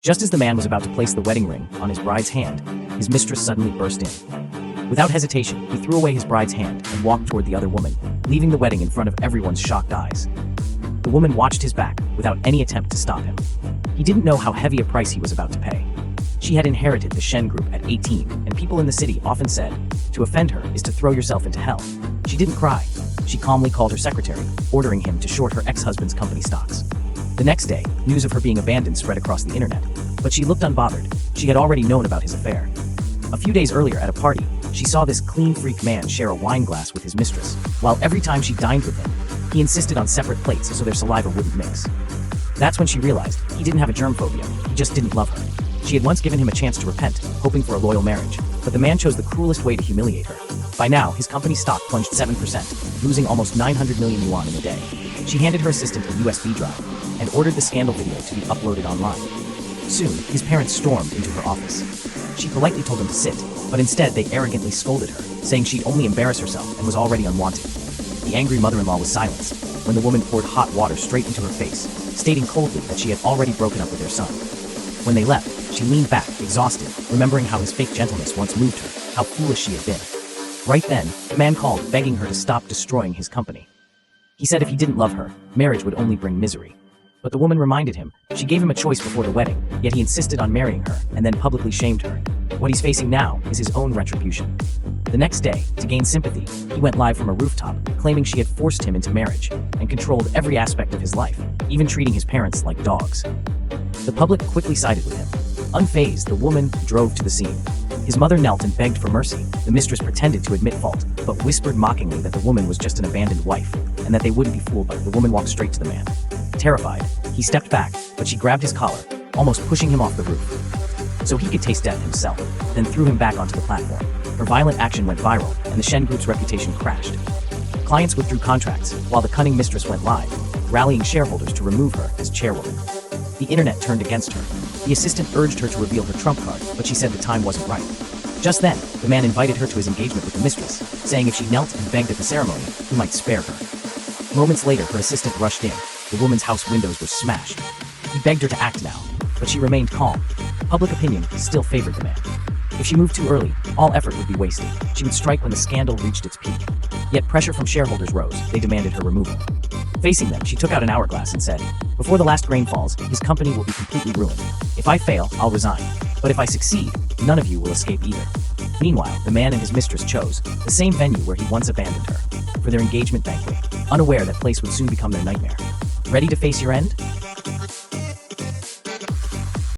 Just as the man was about to place the wedding ring on his bride's hand, his mistress suddenly burst in. Without hesitation, he threw away his bride's hand and walked toward the other woman, leaving the wedding in front of everyone's shocked eyes. The woman watched his back without any attempt to stop him. He didn't know how heavy a price he was about to pay. She had inherited the Shen group at 18, and people in the city often said, to offend her is to throw yourself into hell. She didn't cry. She calmly called her secretary, ordering him to short her ex-husband's company stocks. The next day, news of her being abandoned spread across the internet, but she looked unbothered. She had already known about his affair. A few days earlier at a party, she saw this clean freak man share a wine glass with his mistress, while every time she dined with him, he insisted on separate plates so their saliva wouldn't mix. That's when she realized he didn't have a germ phobia, he just didn't love her. She had once given him a chance to repent, hoping for a loyal marriage, but the man chose the cruelest way to humiliate her. By now, his company stock plunged 7%, losing almost 900 million yuan in a day. She handed her assistant a USB drive and ordered the scandal video to be uploaded online. Soon, his parents stormed into her office. She politely told them to sit, but instead they arrogantly scolded her, saying she'd only embarrass herself and was already unwanted. The angry mother-in-law was silenced when the woman poured hot water straight into her face, stating coldly that she had already broken up with their son. When they left, she leaned back, exhausted, remembering how his fake gentleness once moved her, how foolish she had been. Right then, the man called, begging her to stop destroying his company. He said if he didn't love her, marriage would only bring misery. But the woman reminded him she gave him a choice before the wedding, yet he insisted on marrying her and then publicly shamed her. What he's facing now is his own retribution. The next day, to gain sympathy, he went live from a rooftop, claiming she had forced him into marriage and controlled every aspect of his life, even treating his parents like dogs. The public quickly sided with him. Unfazed, the woman drove to the scene. His mother knelt and begged for mercy. The mistress pretended to admit fault, but whispered mockingly that the woman was just an abandoned wife, and that they wouldn't be fooled by her. The woman walked straight to the man. Terrified, he stepped back, but she grabbed his collar, almost pushing him off the roof, so he could taste death himself, then threw him back onto the platform. Her violent action went viral, and the Shen Group's reputation crashed. Clients withdrew contracts, while the cunning mistress went live, rallying shareholders to remove her as chairwoman. The internet turned against her. The assistant urged her to reveal her trump card, but she said the time wasn't right. Just then, the man invited her to his engagement with the mistress, saying if she knelt and begged at the ceremony, he might spare her. Moments later, her assistant rushed in. The woman's house windows were smashed. He begged her to act now, but she remained calm. Public opinion still favored the man. If she moved too early, all effort would be wasted. She would strike when the scandal reached its peak. Yet pressure from shareholders rose. They demanded her removal. Facing them, she took out an hourglass and said, "Before the last grain falls, his company will be completely ruined. If I fail, I'll resign. But if I succeed, none of you will escape either." Meanwhile, the man and his mistress chose the same venue where he once abandoned her for their engagement banquet, unaware that place would soon become their nightmare. Ready to face your end?